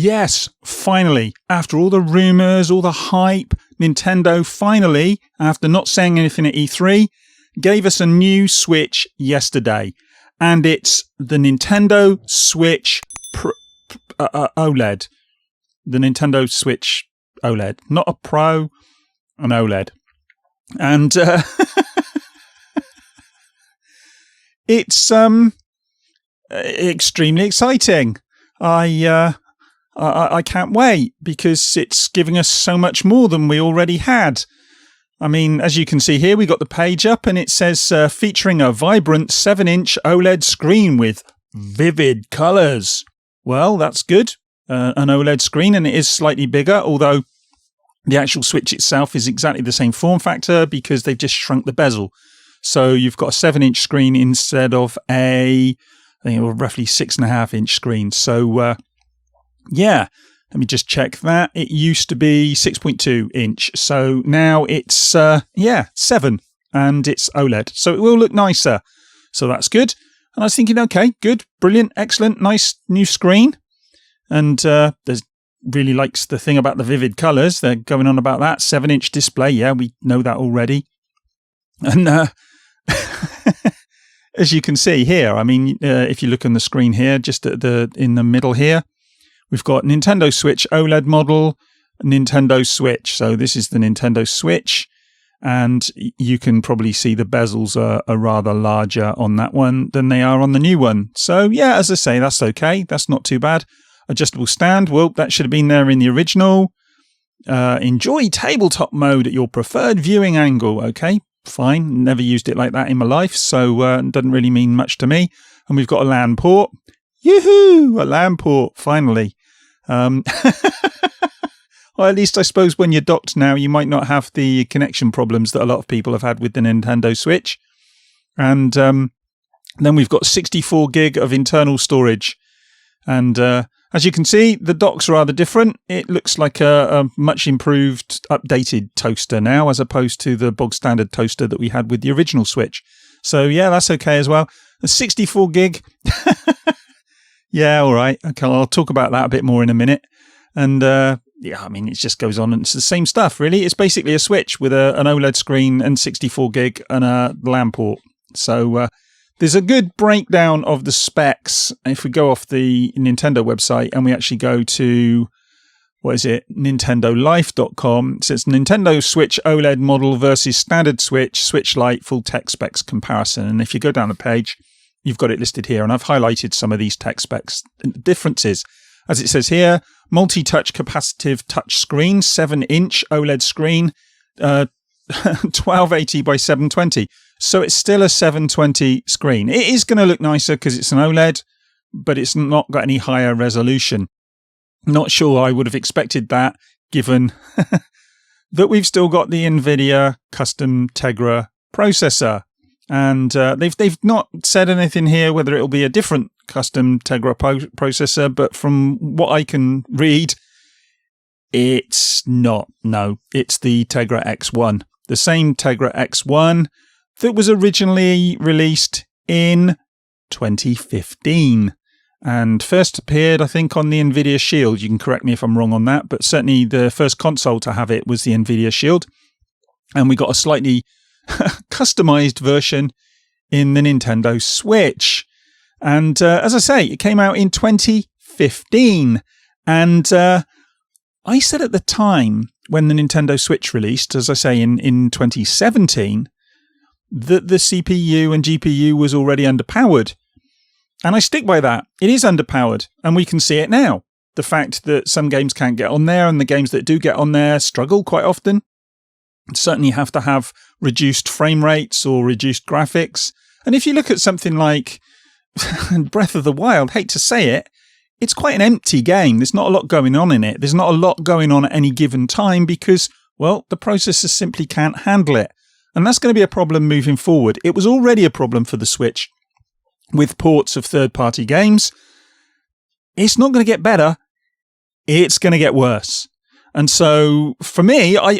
Yes, finally, after all the rumours, all the hype, Nintendo finally, after not saying anything at E3, gave us a new Switch yesterday. And it's the Nintendo Switch OLED. The Nintendo Switch OLED. Not a Pro, an OLED. And it's extremely exciting. I can't wait because it's giving us so much more than we already had. I mean, as you can see here, we got the page up and it says featuring a vibrant 7-inch OLED screen with vivid colours. Well, that's good. An OLED screen, and it is slightly bigger, although the actual Switch itself is exactly the same form factor because they've just shrunk the bezel. So you've got a 7-inch screen instead of a, I think, roughly 6.5-inch screen. So, yeah, let me just check that. It used to be 6.2 inch. So now it's, 7, and it's OLED. So it will look nicer. So that's good. And I was thinking, okay, good, brilliant, excellent, nice new screen. And there's really likes the thing about the vivid colours. They're going on about that. 7-inch display. Yeah, we know that already. And as you can see here, I mean, if you look on the screen here, just in the middle here, we've got Nintendo Switch OLED model, Nintendo Switch. So this is the Nintendo Switch. And you can probably see the bezels are rather larger on that one than they are on the new one. So yeah, as I say, that's okay. That's not too bad. Adjustable stand. Well, that should have been there in the original. Enjoy tabletop mode at your preferred viewing angle. Okay, fine. Never used it like that in my life. So it doesn't really mean much to me. And we've got a LAN port. Yoo-hoo! A LAN port, finally. Well, at least I suppose when you're docked now, you might not have the connection problems that a lot of people have had with the Nintendo Switch. And then we've got 64 gig of internal storage. And as you can see, the dock's rather different. It looks like a much improved, updated toaster now, as opposed to the bog standard toaster that we had with the original Switch. So yeah, that's okay as well. The 64 gig. Yeah, all right. Okay, I'll talk about that a bit more in a minute. And yeah, I mean, it just goes on and it's the same stuff, really. It's basically a Switch with an OLED screen and 64 gig and a LAN port. So there's a good breakdown of the specs. If we go off the Nintendo website and we actually go to, what is it, nintendolife.com, it says Nintendo Switch OLED model versus standard Switch, Switch Lite, full tech specs comparison. And if you go down the page, you've got it listed here. And I've highlighted some of these tech specs differences. As it says here, multi-touch capacitive touch screen, 7-inch OLED screen, 1280 by 720. So it's still a 720 screen. It is going to look nicer because it's an OLED, but it's not got any higher resolution. Not sure I would have expected that, given that we've still got the NVIDIA custom Tegra processor. And they've not said anything here whether it'll be a different custom Tegra processor, but from what I can read, it's not. No, it's the Tegra X1. The same Tegra X1 that was originally released in 2015 and first appeared, I think, on the NVIDIA Shield. You can correct me if I'm wrong on that, but certainly the first console to have it was the NVIDIA Shield. And we got a slightly customized version in the Nintendo Switch. And as I say, it came out in 2015. And I said at the time when the Nintendo Switch released, as I say, in 2017, that the CPU and GPU was already underpowered. And I stick by that. It is underpowered, and we can see it now. The fact that some games can't get on there, and the games that do get on there struggle quite often. Certainly have to have reduced frame rates or reduced graphics. And if you look at something like Breath of the Wild, hate to say it, it's quite an empty game. There's not a lot going on in it. There's not a lot going on at any given time because, well, the processor simply can't handle it. And that's going to be a problem moving forward. It was already a problem for the Switch with ports of third-party games. It's not going to get better. It's going to get worse. And so, for me, I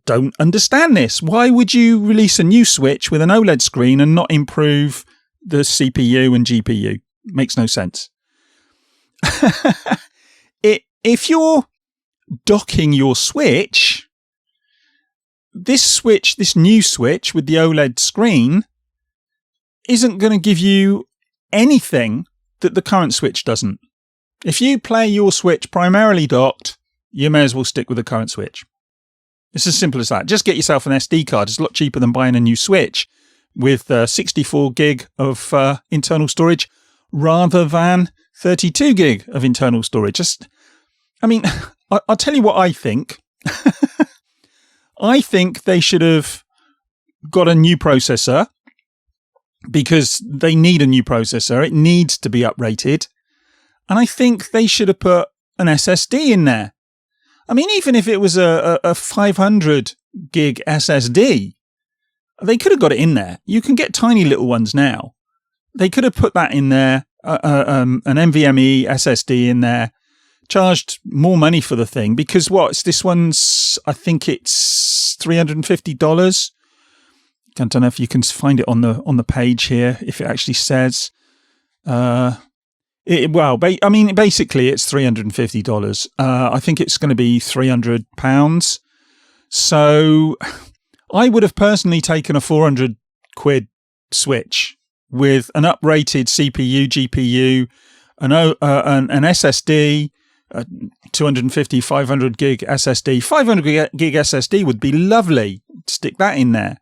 don't understand this. Why would you release a new Switch with an OLED screen and not improve the CPU and GPU? Makes no sense. if you're docking your Switch, this new Switch with the OLED screen isn't going to give you anything that the current Switch doesn't. If you play your Switch primarily docked, you may as well stick with the current Switch. It's as simple as that. Just get yourself an SD card. It's a lot cheaper than buying a new Switch with 64 gig of internal storage rather than 32 gig of internal storage. I'll tell you what I think. I think they should have got a new processor because they need a new processor. It needs to be uprated. And I think they should have put an SSD in there. I mean, even if it was a 500 gig SSD, they could have got it in there. You can get tiny little ones now. They could have put that in there, an NVMe SSD in there, charged more money for the thing because this one's, I think it's $350. I don't know if you can find it on the page here, if it actually says. Basically it's $350. I think it's going to be £300. So I would have personally taken a 400 quid Switch with an uprated CPU, GPU, an SSD, 250, 500 gig SSD. 500 gig SSD would be lovely. Stick that in there.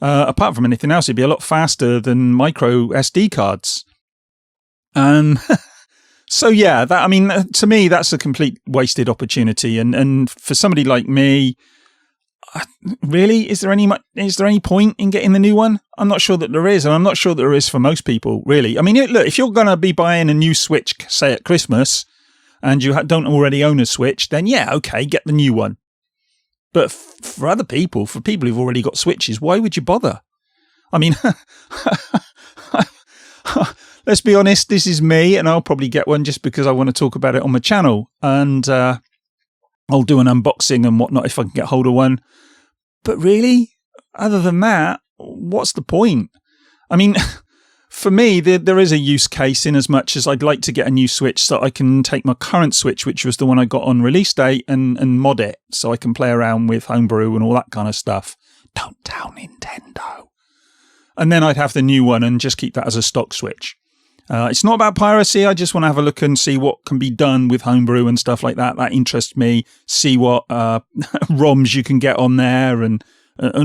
Apart from anything else, it'd be a lot faster than micro SD cards. So yeah, to me, that's a complete wasted opportunity. And for somebody like me, really, is there any point in getting the new one? I'm not sure that there is, and I'm not sure that there is for most people, really. I mean, look, if you're going to be buying a new Switch, say at Christmas, and you don't already own a Switch, then yeah, okay, get the new one. But for other people, for people who've already got Switches, why would you bother? I mean, let's be honest, this is me, and I'll probably get one just because I want to talk about it on my channel. And I'll do an unboxing and whatnot if I can get hold of one. But really, other than that, what's the point? I mean, for me, there is a use case in as much as I'd like to get a new Switch so I can take my current Switch, which was the one I got on release date, and mod it so I can play around with Homebrew and all that kind of stuff. Don't tell Nintendo. And then I'd have the new one and just keep that as a stock Switch. It's not about piracy. I just want to have a look and see what can be done with Homebrew and stuff like that. That interests me. See what ROMs you can get on there and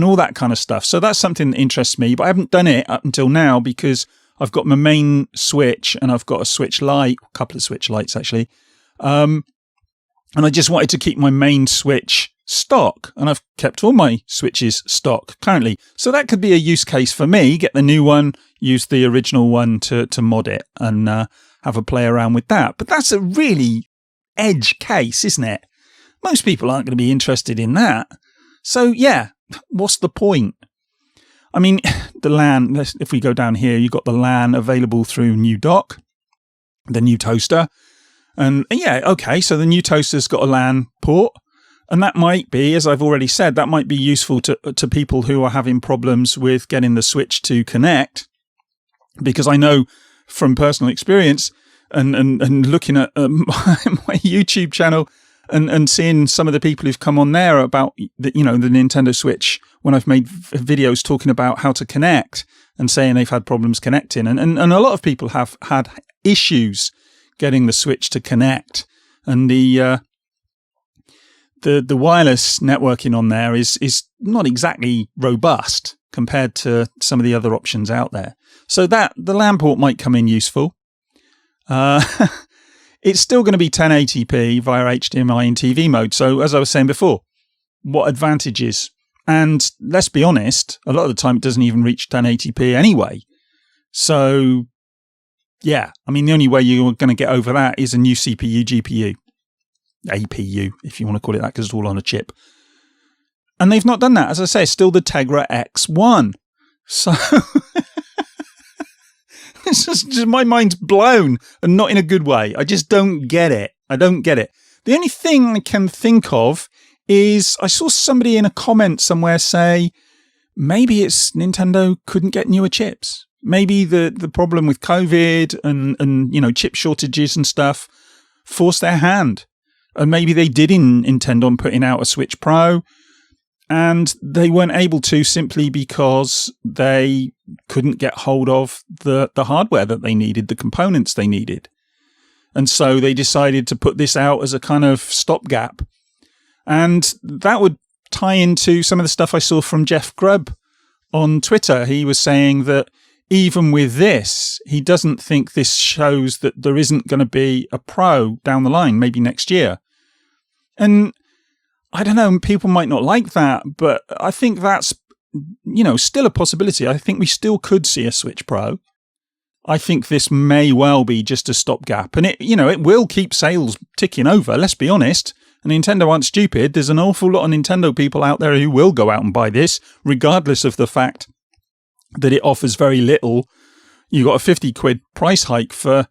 all that kind of stuff. So that's something that interests me. But I haven't done it up until now because I've got my main Switch and I've got a Switch Lite, a couple of Switch Lites actually. And I just wanted to keep my main Switch stock, and I've kept all my Switches stock currently. So that could be a use case for me. Get the new one, use the original one to mod it, and have a play around with that. But that's a really edge case, isn't it? Most people aren't going to be interested in that. So yeah, what's the point? I mean, the LAN, if we go down here, you've got the LAN available through new dock, the new toaster. And yeah, okay, so the new toaster's got a LAN port. And that might be, as I've already said, that might be useful to people who are having problems with getting the Switch to connect. Because I know from personal experience and looking at my YouTube channel and seeing some of the people who've come on there about the Nintendo Switch, when I've made videos talking about how to connect and saying they've had problems connecting. And a lot of people have had issues getting the Switch to connect. And the wireless networking on there is not exactly robust compared to some of the other options out there. So the LAN port might come in useful. It's still going to be 1080p via HDMI and TV mode. So as I was saying before, what advantages? And let's be honest, a lot of the time it doesn't even reach 1080p anyway. So yeah, I mean, the only way you're going to get over that is a new CPU, GPU. APU, if you want to call it that, because it's all on a chip. And they've not done that. As I say, still the Tegra X1. So it's just my mind's blown, and not in a good way. I just don't get it. I don't get it. The only thing I can think of is I saw somebody in a comment somewhere say maybe it's Nintendo couldn't get newer chips. Maybe the problem with COVID and chip shortages and stuff forced their hand. And maybe they did intend on putting out a Switch Pro, and they weren't able to simply because they couldn't get hold of the hardware that they needed, the components they needed. And so they decided to put this out as a kind of stopgap. And that would tie into some of the stuff I saw from Jeff Grubb on Twitter. He was saying that even with this, he doesn't think this shows that there isn't going to be a Pro down the line, maybe next year. And I don't know, people might not like that, but I think that's, still a possibility. I think we still could see a Switch Pro. I think this may well be just a stopgap, and it will keep sales ticking over. Let's be honest. And Nintendo aren't stupid. There's an awful lot of Nintendo people out there who will go out and buy this, regardless of the fact that it offers very little. You got a 50 quid price hike for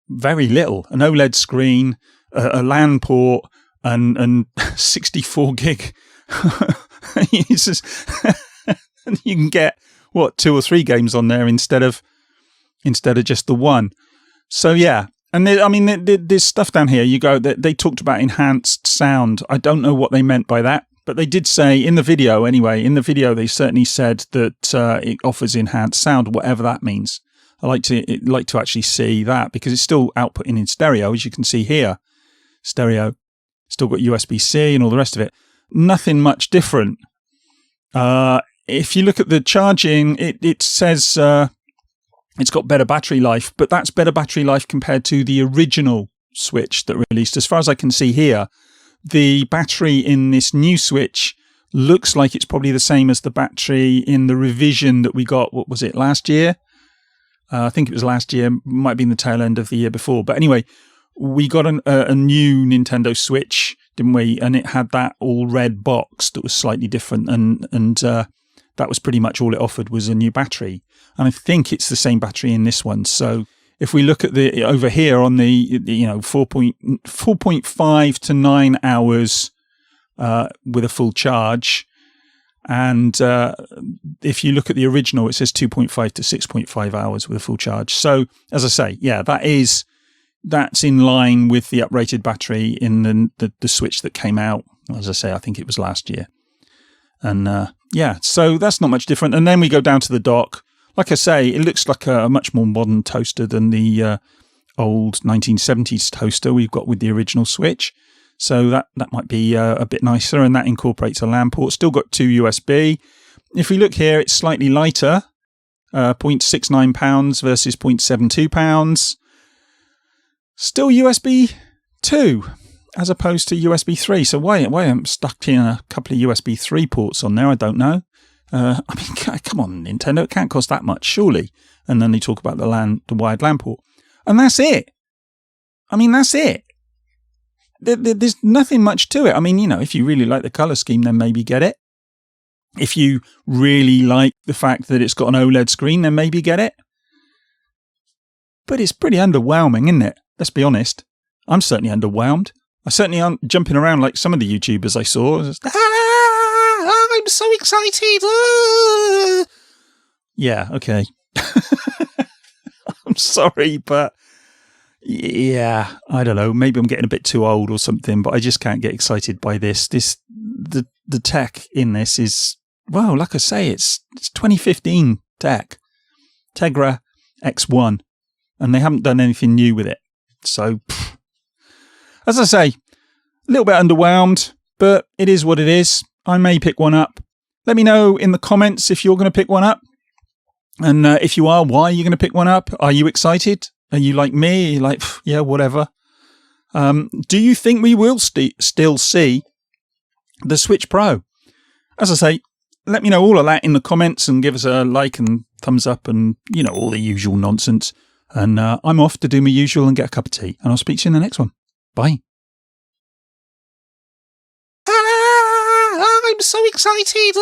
very little. An OLED screen, a LAN port, and 64 gig. It's just, you can get, 2 or 3 games on there instead of just the one. So yeah. And there's stuff down here. They talked about enhanced sound. I don't know what they meant by that, but they did say in the video anyway. In the video, they certainly said that it offers enhanced sound, whatever that means. I like to actually see that because it's still outputting in stereo, as you can see here. Stereo, still got USB-C and all the rest of it. Nothing much different. If you look at the charging, it says it's got better battery life, but that's better battery life compared to the original Switch that released. As far as I can see here, the battery in this new Switch looks like it's probably the same as the battery in the revision that we got, what was it, last year? I think it was last year, might be in the tail end of the year before. But anyway, we got a new Nintendo Switch, didn't we? And it had that all red box that was slightly different, and that was pretty much all it offered was a new battery. And I think it's the same battery in this one. So if we look at the over here on the 4.5 to 9 hours with a full charge, and if you look at the original, it says 2.5 to 6.5 hours with a full charge. So as I say, yeah, that's in line with the uprated battery in the Switch that came out. As I say, I think it was last year. And so that's not much different. And then we go down to the dock. Like I say, it looks like a much more modern toaster than the old 1970s toaster we've got with the original Switch. So that might be a bit nicer, and that incorporates a LAN port. Still got 2 USB. If we look here, it's slightly lighter, 0.69 pounds versus 0.72 pounds. Still USB 2 as opposed to USB 3. So why I'm stuck in a couple of USB 3 ports on there, I don't know. Come on, Nintendo, it can't cost that much, surely. And then they talk about the wired LAN port. And that's it. That's it. There's nothing much to it. If you really like the colour scheme, then maybe get it. If you really like the fact that it's got an OLED screen, then maybe get it. But it's pretty underwhelming, isn't it? Let's be honest. I'm certainly underwhelmed. I certainly aren't jumping around like some of the YouTubers I saw. I'm so excited. Yeah, okay. I'm sorry, but yeah, I don't know. Maybe I'm getting a bit too old or something, but I just can't get excited by this. The tech in this is, well, like I say, it's 2015 tech. Tegra X1, and they haven't done anything new with it. So, as I say, a little bit underwhelmed, but it is what it is. I may pick one up. Let me know in the comments if you're going to pick one up. And if you are, why are you going to pick one up? Are you excited? Are you like me? Are you like, yeah, whatever. Do you think we will still see the Switch Pro? As I say, let me know all of that in the comments and give us a like and thumbs up and, all the usual nonsense. And I'm off to do my usual and get a cup of tea. And I'll speak to you in the next one. Bye. I'm so excited.